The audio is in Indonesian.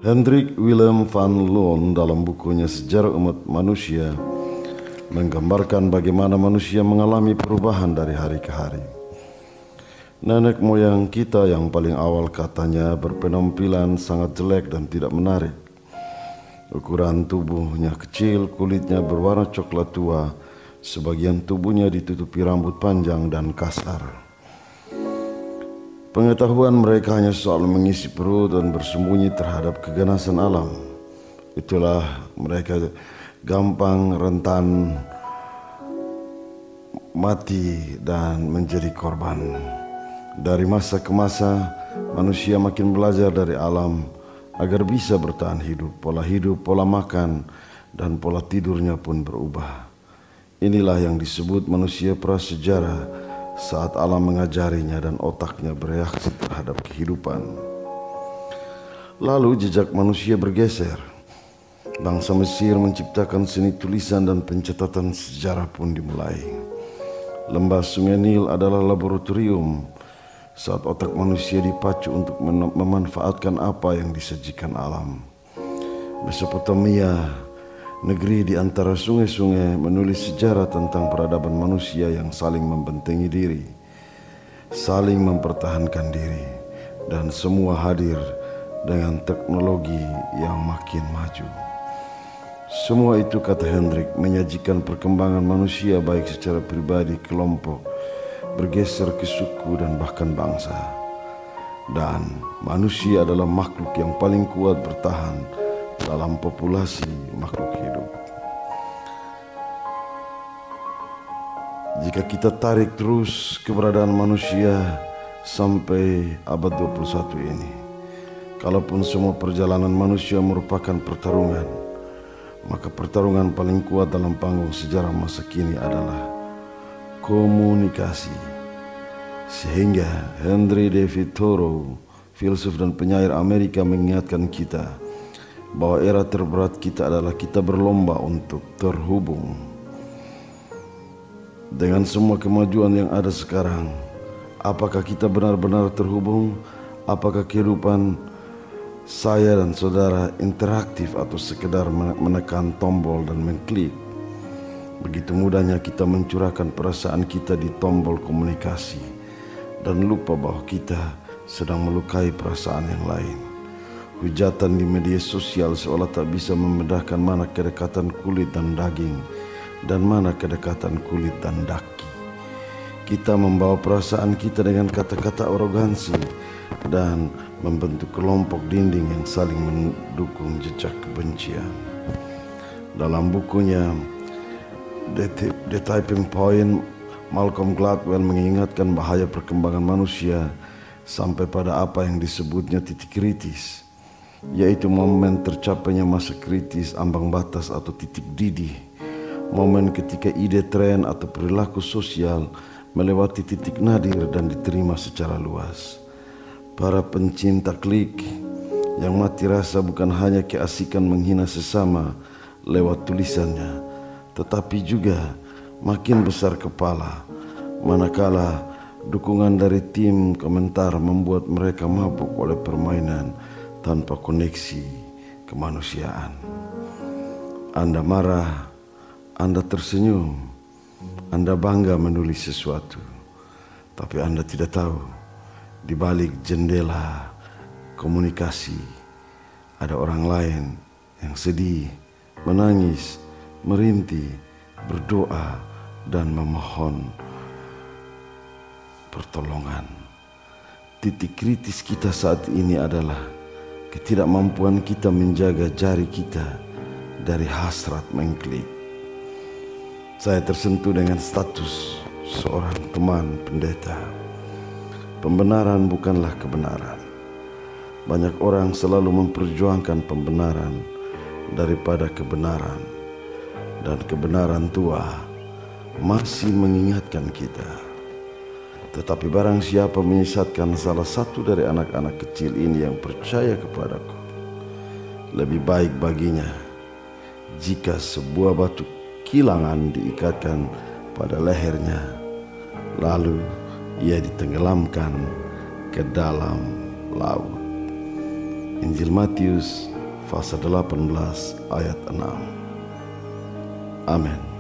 Hendrik Willem van Loon dalam bukunya Sejarah Umat Manusia menggambarkan bagaimana manusia mengalami perubahan dari hari ke hari. Nenek moyang kita yang paling awal katanya berpenampilan sangat jelek dan tidak menarik. Ukuran tubuhnya kecil, kulitnya berwarna coklat tua, sebagian tubuhnya ditutupi rambut panjang dan kasar. Pengetahuan mereka hanya soal mengisi perut dan bersembunyi terhadap keganasan alam. Itulah mereka gampang rentan mati dan menjadi korban. Dari masa ke masa, manusia makin belajar dari alam agar bisa bertahan hidup. Pola makan, dan pola tidurnya pun berubah. Inilah yang disebut manusia prasejarah, saat alam mengajarinya dan otaknya bereaksi terhadap kehidupan. Lalu jejak manusia bergeser. Bangsa Mesir menciptakan seni tulisan dan pencatatan sejarah pun dimulai. Lembah Sungai Nil adalah laboratorium saat otak manusia dipacu untuk memanfaatkan apa yang disajikan alam. Mesopotamia, negeri di antara sungai-sungai, menulis sejarah tentang peradaban manusia yang saling membentengi diri, saling mempertahankan diri, dan semua hadir dengan teknologi yang makin maju. Semua itu, kata Hendrik, menyajikan perkembangan manusia baik secara pribadi, kelompok, bergeser ke suku dan bahkan bangsa. Dan manusia adalah makhluk yang paling kuat bertahan dalam populasi makhluk hidup. Jika kita tarik terus keberadaan manusia sampai abad 21 ini, kalaupun semua perjalanan manusia merupakan pertarungan, maka pertarungan paling kuat dalam panggung sejarah masa kini adalah komunikasi. Sehingga Henry David Thoreau, filsuf dan penyair Amerika, mengingatkan kita bahwa era terberat kita adalah kita berlomba untuk terhubung. Dengan semua kemajuan yang ada sekarang, apakah kita benar-benar terhubung? Apakah kehidupan saya dan saudara interaktif atau sekedar menekan tombol dan mengklik? Begitu mudahnya kita mencurahkan perasaan kita di tombol komunikasi dan lupa bahwa kita sedang melukai perasaan yang lain. Hujatan di media sosial seolah tak bisa membedakan mana kedekatan kulit dan daging dan mana kedekatan kulit dan daki. Kita membawa perasaan kita dengan kata-kata arogansi dan membentuk kelompok dinding yang saling mendukung jejak kebencian. Dalam bukunya The Tipping Point, Malcolm Gladwell mengingatkan bahaya perkembangan manusia sampai pada apa yang disebutnya titik kritis, yaitu momen tercapainya masa kritis, ambang batas atau titik didih, momen ketika ide, tren atau perilaku sosial melewati titik nadir dan diterima secara luas. Para pencinta klik yang mati rasa bukan hanya keasikan menghina sesama lewat tulisannya, tetapi juga makin besar kepala manakala dukungan dari tim komentar membuat mereka mabuk oleh permainan tanpa koneksi kemanusiaan. Anda marah, Anda tersenyum, Anda bangga menulis sesuatu, tapi Anda tidak tahu di balik jendela komunikasi ada orang lain yang sedih, menangis, merintih, berdoa, dan memohon pertolongan. Titik kritis kita saat ini adalah ketidakmampuan kita menjaga jari kita dari hasrat mengklik. Saya tersentuh dengan status seorang teman pendeta. Pembenaran bukanlah kebenaran. Banyak orang selalu memperjuangkan pembenaran daripada kebenaran, dan kebenaran tua masih mengingatkan kita. Tetapi barang siapa menyesatkan salah satu dari anak-anak kecil ini yang percaya kepadaku, lebih baik baginya jika sebuah batu kilangan diikatkan pada lehernya, lalu ia ditenggelamkan ke dalam laut. Injil Matius fase 18 ayat 6. Amin.